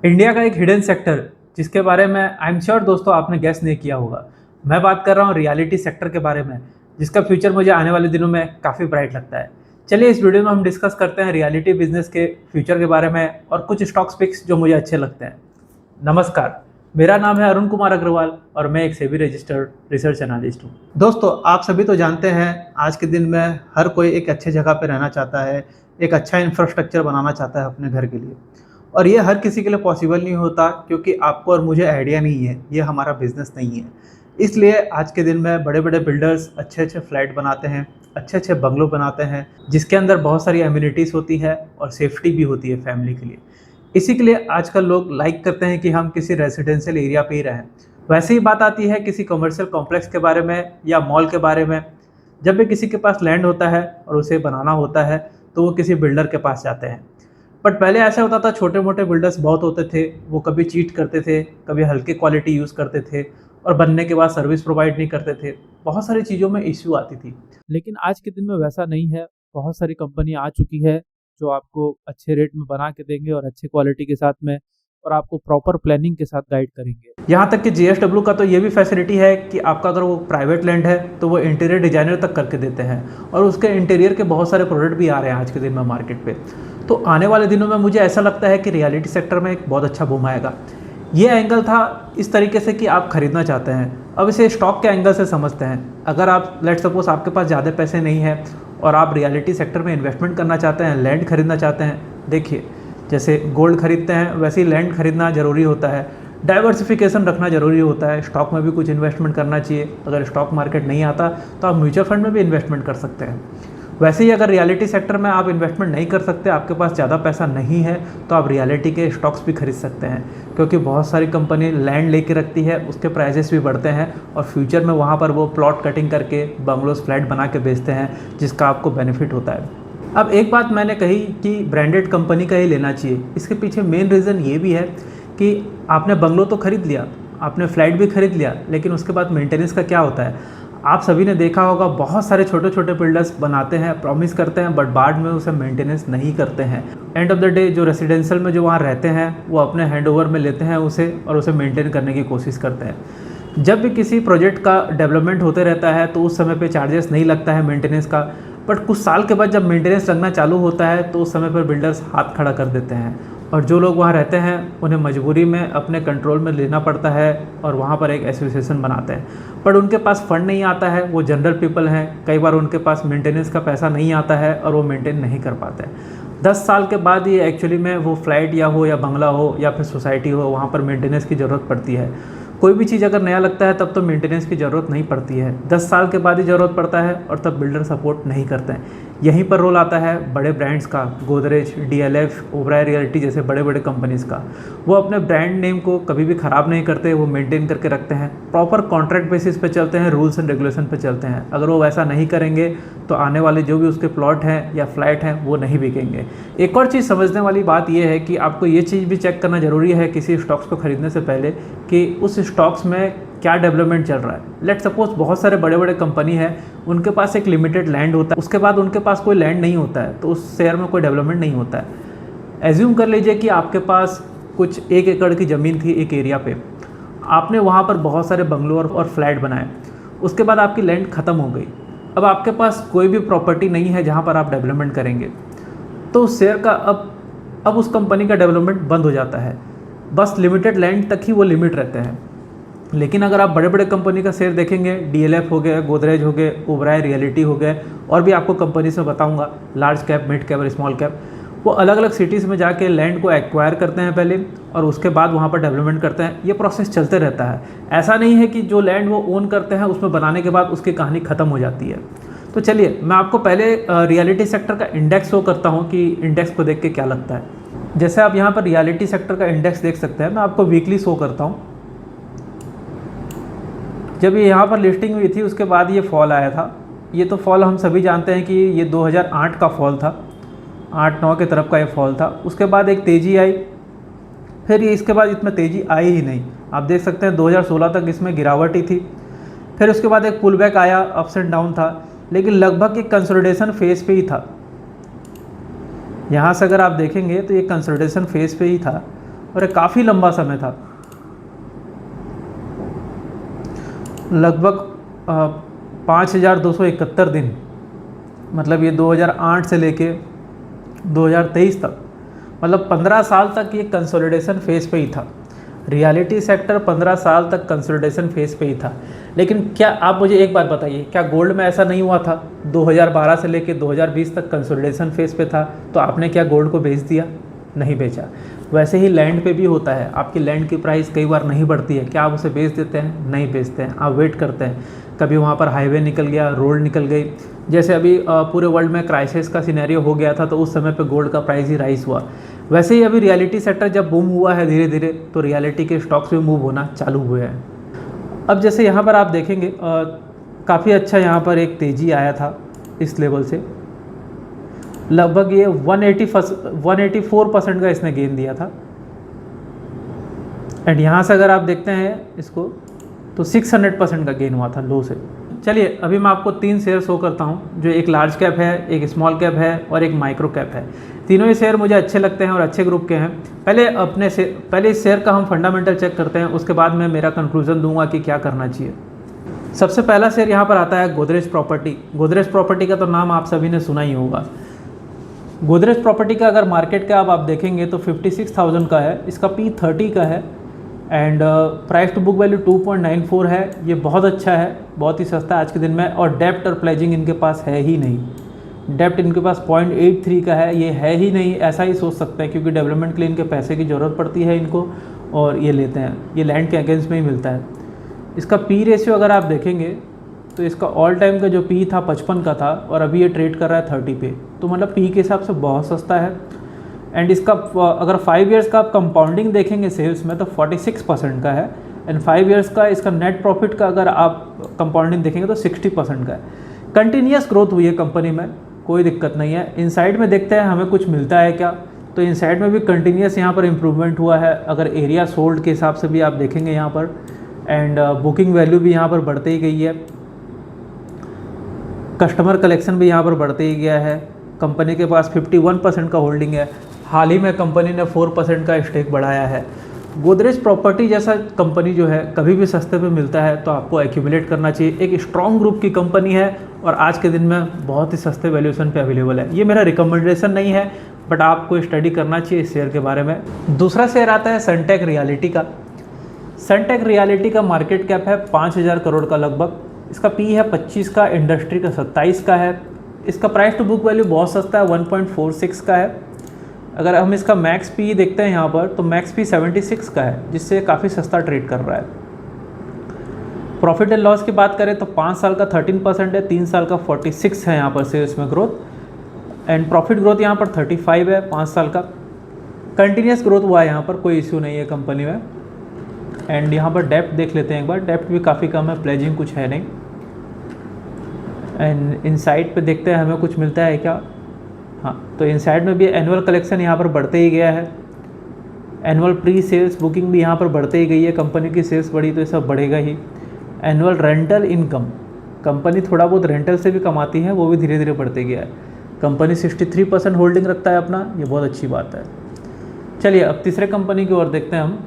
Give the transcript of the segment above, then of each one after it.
India का एक hidden sector जिसके बारे में आई एम श्योर दोस्तों आपने गेस नहीं किया होगा। मैं बात कर रहा हूँ रियलिटी सेक्टर के बारे में, जिसका फ्यूचर मुझे आने वाले दिनों में काफ़ी ब्राइट लगता है। चलिए इस वीडियो में हम डिस्कस करते हैं रियलिटी बिजनेस के फ्यूचर के बारे में और कुछ स्टॉक्स पिक्स जो मुझे अच्छे लगते हैं। नमस्कार, मेरा नाम है अरुण कुमार अग्रवाल और मैं एक सेबी रजिस्टर्ड रिसर्च एनालिस्ट हूँ। दोस्तों, आप सभी तो जानते हैं आज के दिन में हर कोई एक अच्छे जगह पे रहना चाहता है, एक अच्छा इंफ्रास्ट्रक्चर बनाना चाहता है अपने घर के लिए। और ये हर किसी के लिए पॉसिबल नहीं होता, क्योंकि आपको और मुझे आइडिया नहीं है, ये हमारा बिजनेस नहीं है। इसलिए आज के दिन में बड़े बड़े बिल्डर्स अच्छे अच्छे फ्लैट बनाते हैं, अच्छे अच्छे बंगलो बनाते हैं, जिसके अंदर बहुत सारी एम्यूनिटीज़ होती है और सेफ्टी भी होती है फैमिली के लिए। इसी के लिए आजकल लोग लाइक करते हैं कि हम किसी रेजिडेंशियल एरिया पे ही रहें। वैसे ही बात आती है किसी कमर्शियल कॉम्प्लेक्स के बारे में या मॉल के बारे में। जब भी किसी के पास लैंड होता है और उसे बनाना होता है, तो वो किसी बिल्डर के पास जाते हैं। बट पहले ऐसा होता था, छोटे मोटे बिल्डर्स बहुत होते थे, वो कभी चीट करते थे, कभी हल्के क्वालिटी यूज़ करते थे और बनने के बाद सर्विस प्रोवाइड नहीं करते थे। बहुत सारी चीज़ों में इश्यू आती थी। लेकिन आज के दिन में वैसा नहीं है। बहुत सारी कंपनी आ चुकी है जो आपको अच्छे रेट में बना के देंगे और अच्छे क्वालिटी के साथ में, और आपको प्रॉपर प्लानिंग के साथ गाइड करेंगे। यहाँ तक कि जीएसडब्ल्यू का तो ये भी फैसिलिटी है कि आपका अगर वो प्राइवेट लैंड है तो वो इंटीरियर डिजाइनर तक करके देते हैं, और उसके इंटीरियर के बहुत सारे प्रोडक्ट भी आ रहे हैं आज के दिन में मार्केट पे। तो आने वाले दिनों में मुझे ऐसा लगता है कि रियलिटी सेक्टर में एक बहुत अच्छा बूम आएगा। ये एंगल था इस तरीके से कि आप खरीदना चाहते हैं। अब इसे स्टॉक के एंगल से समझते हैं। अगर आप लेट सपोज आपके पास ज़्यादा पैसे नहीं है और आप रियलिटी सेक्टर में इन्वेस्टमेंट करना चाहते हैं, लैंड खरीदना चाहते हैं, देखिए जैसे गोल्ड खरीदते हैं वैसे ही लैंड खरीदना ज़रूरी होता है। डाइवर्सिफिकेशन रखना ज़रूरी होता है। स्टॉक में भी कुछ इन्वेस्टमेंट करना चाहिए। अगर स्टॉक मार्केट नहीं आता तो आप म्यूचुअल फंड में भी इन्वेस्टमेंट कर सकते हैं। वैसे ही अगर रियलिटी सेक्टर में आप इन्वेस्टमेंट नहीं कर सकते, आपके पास ज़्यादा पैसा नहीं है, तो आप रियलिटी के स्टॉक्स भी खरीद सकते हैं, क्योंकि बहुत सारी कंपनी लैंड लेके रखती है, उसके प्राइजेस भी बढ़ते हैं और फ्यूचर में वहाँ पर वो प्लॉट कटिंग करके बंगलोज फ्लैट बना के बेचते हैं, जिसका आपको बेनिफिट होता है। अब एक बात मैंने कही कि ब्रांडेड कंपनी का ही लेना चाहिए। इसके पीछे मेन रीज़न ये भी है कि आपने बंगलो तो खरीद लिया, आपने फ्लैट भी खरीद लिया, लेकिन उसके बाद मेंटेनेंस का क्या होता है। आप सभी ने देखा होगा, बहुत सारे छोटे छोटे बिल्डर्स बनाते हैं, प्रॉमिस करते हैं, बट बाद में उसे मेंटेनेंस नहीं करते हैं। एंड ऑफ द डे जो रेसिडेंशियल में जो वहाँ रहते हैं वो अपने हैंडओवर में लेते हैं उसे, और उसे मेंटेन करने की कोशिश करते हैं। जब भी किसी प्रोजेक्ट का डेवलपमेंट होते रहता है तो उस समय पे चार्जेस नहीं लगता है मेंटेनेंस का, बट कुछ साल के बाद जब मेंटेनेंस लगना चालू होता है तो उस समय पर बिल्डर्स हाथ खड़ा कर देते हैं, और जो लोग वहाँ रहते हैं उन्हें मजबूरी में अपने कंट्रोल में लेना पड़ता है और वहाँ पर एक एसोसिएशन बनाते हैं। बट उनके पास फंड नहीं आता है, वो जनरल पीपल हैं, कई बार उनके पास मेंटेनेंस का पैसा नहीं आता है और वो मेंटेन नहीं कर पाते हैं। 10 साल के बाद ये एक्चुअली में वो फ्लैट या हो या बंगला हो या फिर सोसाइटी हो, वहाँ पर मेंटेनेंस की ज़रूरत पड़ती है। कोई भी चीज़ अगर नया लगता है तब तो मेंटेनेंस की ज़रूरत नहीं पड़ती है, 10 साल के बाद ही ज़रूरत पड़ता है, और तब बिल्डर सपोर्ट नहीं करते हैं। यहीं पर रोल आता है बड़े ब्रांड्स का, गोदरेज, डीएलएफ, ओबराय रियल्टी जैसे बड़े बड़े कंपनीज़ का। वो अपने ब्रांड नेम को कभी भी ख़राब नहीं करते, वो मेंटेन करके रखते हैं, प्रॉपर कॉन्ट्रैक्ट बेसिस पे चलते हैं, रूल्स एंड रेगुलेशन पे चलते हैं। अगर वो वैसा नहीं करेंगे तो आने वाले जो भी उसके प्लॉट हैं या फ्लैट हैं वो नहीं बिकेंगे। एक और चीज़ समझने वाली बात यह है कि आपको ये चीज़ भी चेक करना ज़रूरी है किसी स्टॉक्स को खरीदने से पहले कि उस स्टॉक्स में क्या डेवलपमेंट चल रहा है। लेट सपोज बहुत सारे बड़े बड़े कंपनी है, उनके पास एक लिमिटेड लैंड होता है, उसके बाद उनके पास कोई लैंड नहीं होता है, तो उस शेयर में कोई डेवलपमेंट नहीं होता है। एज्यूम कर लीजिए कि आपके पास कुछ 1 एकड़ की ज़मीन थी एक एरिया पे, आपने वहाँ पर बहुत सारे बंगलो और फ्लैट बनाए, उसके बाद आपकी लैंड ख़त्म हो गई। अब आपके पास कोई भी प्रॉपर्टी नहीं है जहाँ पर आप डेवलपमेंट करेंगे, तो उस शेयर का अब उस कंपनी का डेवलपमेंट बंद हो जाता है। बस लिमिटेड लैंड तक ही वो लिमिट रहते हैं। लेकिन अगर आप बड़े बड़े कंपनी का शेयर देखेंगे, डीएलएफ हो गए, गोदरेज हो गए, ओबराय रियलिटी हो गए, और भी आपको कंपनी से बताऊंगा, लार्ज कैप, मिड कैप और स्मॉल कैप, वो अलग अलग सिटीज़ में जाके लैंड को एक्वायर करते हैं पहले, और उसके बाद वहाँ पर डेवलपमेंट करते हैं। ये प्रोसेस चलते रहता है। ऐसा नहीं है कि जो लैंड वो ओन करते हैं उसमें बनाने के बाद उसकी कहानी ख़त्म हो जाती है। तो चलिए मैं आपको पहले रियलिटी सेक्टर का इंडेक्स शो करता हूँ कि इंडेक्स को देख के क्या लगता है। जैसे आप यहाँ पर रियलिटी सेक्टर का इंडेक्स देख सकते हैं, मैं आपको वीकली शो करता हूँ। जब ये यहाँ पर लिस्टिंग हुई थी उसके बाद ये फॉल आया था। ये तो फॉल हम सभी जानते हैं कि ये 2008 का फॉल था, 8-9 के तरफ का ये फॉल था। उसके बाद एक तेज़ी आई, फिर ये इसके बाद इतना तेज़ी आई ही नहीं। आप देख सकते हैं 2016 तक इसमें गिरावट ही थी। फिर उसके बाद एक पुल बैक आया, अप्स एंड डाउन था, लेकिन लगभग एक कंसोलिडेशन फेज़ पे ही था। यहाँ से अगर आप देखेंगे तो ये कंसोलिडेशन फेज़ पे ही था। और ये काफ़ी लंबा समय था, लगभग 5271 दिन, मतलब ये 2008 से लेके 2023 तक, मतलब 15 साल तक ये कंसोलिडेशन फेज़ पे ही था। रियलिटी सेक्टर 15 साल तक कंसोलिडेशन फेज़ पे ही था। लेकिन क्या आप मुझे एक बात बताइए, क्या गोल्ड में ऐसा नहीं हुआ था? 2012 से लेके 2020 तक कंसोलिडेशन फेज़ पे था, तो आपने क्या गोल्ड को बेच दिया? नहीं बेचा। वैसे ही लैंड पे भी होता है, आपकी लैंड की प्राइस कई बार नहीं बढ़ती है, क्या आप उसे बेच देते हैं? नहीं बेचते हैं, आप वेट करते हैं। कभी वहाँ पर हाईवे निकल गया, रोड निकल गई, जैसे अभी पूरे वर्ल्ड में क्राइसिस का सिनेरियो हो गया था, तो उस समय पे गोल्ड का प्राइस ही राइज हुआ। वैसे ही अभी रियलिटी सेक्टर जब बूम हुआ है धीरे धीरे, तो रियलिटी के स्टॉक्स भी मूव होना चालू हुए हैं। अब जैसे यहाँ पर आप देखेंगे काफ़ी अच्छा यहाँ पर एक तेज़ी आया था इस लेवल से, लगभग ये 184% का इसने गेन दिया था। एंड यहाँ से अगर आप देखते हैं इसको, तो 600% का गेन हुआ था लो से। चलिए अभी मैं आपको 3 शेयर शो करता हूँ, जो एक लार्ज कैप है, एक स्मॉल कैप है और एक माइक्रो कैप है। तीनों ही शेयर मुझे अच्छे लगते हैं और अच्छे ग्रुप के हैं। पहले इस शेयर का हम फंडामेंटल चेक करते हैं, उसके बाद मैं मेरा कंक्लूजन दूंगा कि क्या करना चाहिए। सबसे पहला शेयर यहाँ पर आता है गोदरेज प्रॉपर्टी। गोदरेज प्रॉपर्टी का तो नाम आप सभी ने सुना ही होगा। गोदरेज प्रॉपर्टी का अगर मार्केट कैप आप देखेंगे तो 56,000 का है, इसका P30 का है and price to book value 2.94 है। ये बहुत अच्छा है, बहुत ही सस्ता है आज के दिन में। और डेप्ट और प्लेजिंग इनके पास है ही नहीं। डेप्ट इनके पास 0.83 का है, ये है ही नहीं, ऐसा ही सोच सकते हैं, क्योंकि डेवलपमेंट के लिए इनके पैसे की ज़रूरत पड़ती है इनको, और ये लेते हैं, ये लैंड के अगेंस्ट में ही मिलता है। इसका P रेशियो अगर आप देखेंगे तो इसका ऑल टाइम का जो P था 55 का था, और अभी ये ट्रेड कर रहा है 30 पे, तो मतलब P के हिसाब से बहुत सस्ता है। एंड इसका अगर 5 इयर्स का आप कंपाउंडिंग देखेंगे सेल्स में तो 46% का है। एंड 5 इयर्स का इसका नेट प्रॉफिट का अगर आप कंपाउंडिंग देखेंगे तो 60% का है। कंटिन्यूस ग्रोथ हुई है कंपनी में, कोई दिक्कत नहीं है। इनसाइड में देखते हैं हमें कुछ मिलता है क्या, तो इनसाइड में भी कंटिन्यूस यहाँ पर इम्प्रूवमेंट हुआ है। अगर एरिया सोल्ड के हिसाब से भी आप देखेंगे यहाँ पर, एंड बुकिंग वैल्यू भी यहाँ पर बढ़ते ही गई है, कस्टमर कलेक्शन भी यहाँ पर बढ़ते ही गया है। कंपनी के पास 51% का होल्डिंग है। हाल ही में कंपनी ने 4% का स्टेक बढ़ाया है। गोदरेज प्रॉपर्टी जैसा कंपनी जो है कभी भी सस्ते पे मिलता है तो आपको एक्यूमुलेट करना चाहिए। एक स्ट्रॉन्ग ग्रुप की कंपनी है और आज के दिन में बहुत ही सस्ते वैल्यूएशन पे अवेलेबल है। ये मेरा रिकमेंडेशन नहीं है, बट आपको स्टडी करना चाहिए इस शेयर के बारे में। दूसरा शेयर आता है सनटेक रियलिटी का। सनटेक रियलिटी का मार्केट कैप है 5,000 करोड़ का लगभग। इसका P है 25 का, इंडस्ट्री का 27 का है। इसका प्राइस टू बुक वैल्यू बहुत सस्ता है, 1.46 का है। अगर हम इसका मैक्स P देखते हैं यहाँ पर, तो मैक्स P 76 का है, जिससे काफ़ी सस्ता ट्रेड कर रहा है। प्रॉफिट एंड लॉस की बात करें तो 5 साल का 13% है, 3 साल का 46 है यहाँ पर सेल्स में ग्रोथ। एंड प्रॉफिट ग्रोथ यहाँ पर 35 है 5 साल का। कंटिन्यूस ग्रोथ हुआ है यहाँ पर, कोई इश्यू नहीं है कंपनी में। एंड यहाँ पर डेप्ट देख लेते हैं एक बार, डेप्ट भी काफ़ी कम है, प्लेजिंग कुछ है नहीं। एंड इनसाइड पे देखते हैं हमें कुछ मिलता है क्या। हाँ, तो इनसाइड में भी एनुअल कलेक्शन यहाँ पर बढ़ते ही गया है। एनुअल प्री सेल्स बुकिंग भी यहाँ पर बढ़ते ही गई है। कंपनी की सेल्स बढ़ी तो ये सब बढ़ेगा ही। एनुअल रेंटल इनकम, कंपनी थोड़ा बहुत रेंटल से भी कमाती है, वो भी धीरे धीरे बढ़ते गया है। कंपनी 63% होल्डिंग रखता है अपना, ये बहुत अच्छी बात है। चलिए अब तीसरे कंपनी की ओर देखते हैं हम।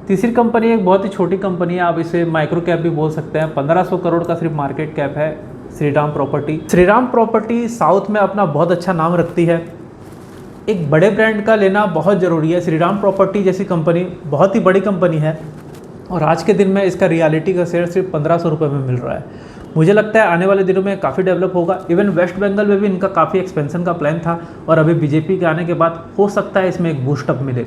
तीसरी कंपनी एक बहुत ही छोटी कंपनी है, आप इसे माइक्रो कैप भी बोल सकते हैं। 1500 करोड़ का सिर्फ मार्केट कैप है। Shriram property. Shriram property south में अपना बहुत अच्छा नाम रखती है। एक बड़े ब्रांड का लेना बहुत ज़रूरी है। श्रीराम प्रॉपर्टी जैसी कंपनी बहुत ही बड़ी कंपनी है और आज के दिन में इसका रियलिटी का शेयर सिर्फ 1500 रुपये में मिल रहा है। मुझे लगता है आने वाले दिनों में काफ़ी डेवलप होगा। इवन वेस्ट बंगाल में भी इनका काफ़ी एक्सपेंशन का प्लान था और अभी बीजेपी के आने के बाद हो सकता है इसमें एक बूस्टअप मिले।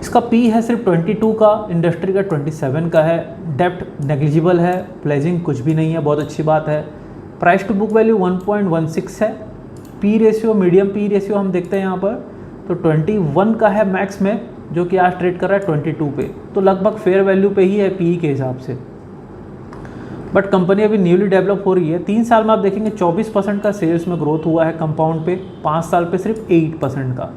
इसका P है सिर्फ 22 का, इंडस्ट्री का 27 का है। डेप्ट नेग्लिजिबल है, प्लेजिंग कुछ भी नहीं है, बहुत अच्छी बात है। प्राइस टू बुक वैल्यू 1.16 है। P ratio, medium P ratio हम देखते हैं यहाँ पर तो 21 का है मैक्स में, जो कि आज ट्रेड कर रहा है 22 पे, तो लगभग फेयर वैल्यू पे ही है PE के हिसाब से। बट कंपनी अभी न्यूली डेवलप हो रही है। 3 साल में आप देखेंगे 24% का सेल्स में ग्रोथ हुआ है कंपाउंड पे, 5 साल पे सिर्फ 8% का।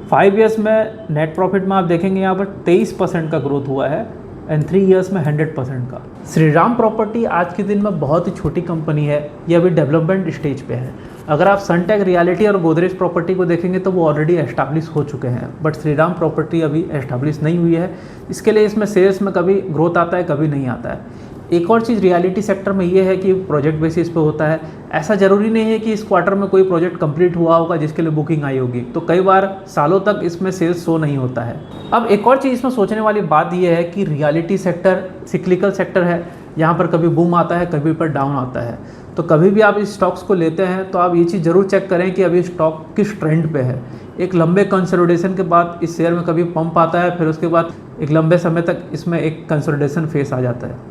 5 इयर्स में नेट प्रॉफिट में आप देखेंगे यहाँ पर 23% का ग्रोथ हुआ है एंड 3 इयर्स में 100% का। श्रीराम प्रॉपर्टी आज के दिन में बहुत ही छोटी कंपनी है, ये अभी डेवलपमेंट स्टेज पे है। अगर आप सनटेक रियलिटी और गोदरेज प्रॉपर्टी को देखेंगे तो वो ऑलरेडी एस्टैब्लिश हो चुके हैं, बट श्रीराम प्रॉपर्टी अभी एस्टैब्लिश नहीं हुई है। इसके लिए इसमें सेल्स में कभी ग्रोथ आता है, कभी नहीं आता है। एक और चीज़ रियलिटी सेक्टर में ये है कि प्रोजेक्ट बेसिस पे होता है। ऐसा ज़रूरी नहीं है कि इस क्वार्टर में कोई प्रोजेक्ट कंप्लीट हुआ होगा जिसके लिए बुकिंग आई होगी, तो कई बार सालों तक इसमें सेल्स शो नहीं होता है। अब एक और चीज़ इसमें सोचने वाली बात यह है कि रियलिटी सेक्टर सिक्लिकल सेक्टर है, यहाँ पर कभी बूम आता है, कभी पर डाउन आता है। तो कभी भी आप इस स्टॉक्स को लेते हैं तो आप ये चीज़ ज़रूर चेक करें कि अभी स्टॉक किस ट्रेंड पे है। एक लंबे कंसोलिडेशन के बाद इस शेयर में कभी पंप आता है, फिर उसके बाद एक लंबे समय तक इसमें एक कंसोलिडेशन फेस आ जाता है।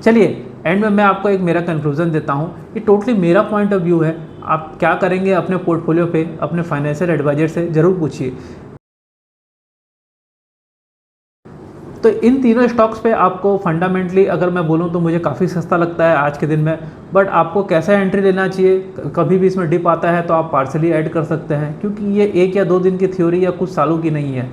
चलिए एंड में मैं आपको एक मेरा कंक्लूजन देता हूँ, ये टोटली मेरा पॉइंट ऑफ व्यू है। आप क्या करेंगे अपने पोर्टफोलियो पे अपने फाइनेंशियल एडवाइजर से ज़रूर पूछिए। तो इन तीनों स्टॉक्स पे आपको फंडामेंटली अगर मैं बोलूँ तो मुझे काफ़ी सस्ता लगता है आज के दिन में, बट आपको कैसा एंट्री लेना चाहिए, कभी भी इसमें डिप आता है तो आप पार्सली ऐड कर सकते हैं, क्योंकि ये 1 या 2 दिन की थ्योरी या कुछ सालों की नहीं है।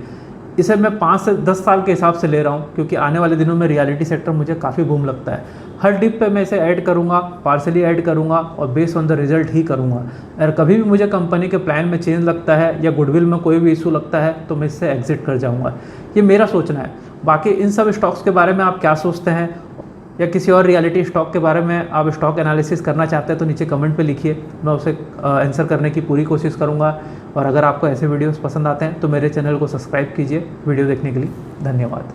इसे मैं 5 से 10 साल के हिसाब से ले रहा हूँ, क्योंकि आने वाले दिनों में रियलिटी सेक्टर मुझे काफ़ी बूम लगता है। हर डिप पे मैं इसे ऐड करूँगा, पार्सली ऐड करूँगा और बेस्ड ऑन द रिजल्ट ही करूँगा। अगर कभी भी मुझे कंपनी के प्लान में चेंज लगता है या गुडविल में कोई भी इशू लगता है तो मैं इससे एग्जिट कर जाऊँगा। ये मेरा सोचना है। बाकी इन सब स्टॉक्स के बारे में आप क्या सोचते हैं, या किसी और रियलिटी स्टॉक के बारे में आप स्टॉक एनालिसिस करना चाहते हैं तो नीचे कमेंट पे लिखिए, मैं उसे आंसर करने की पूरी कोशिश करूँगा। और अगर आपको ऐसे वीडियोस पसंद आते हैं तो मेरे चैनल को सब्सक्राइब कीजिए। वीडियो देखने के लिए धन्यवाद।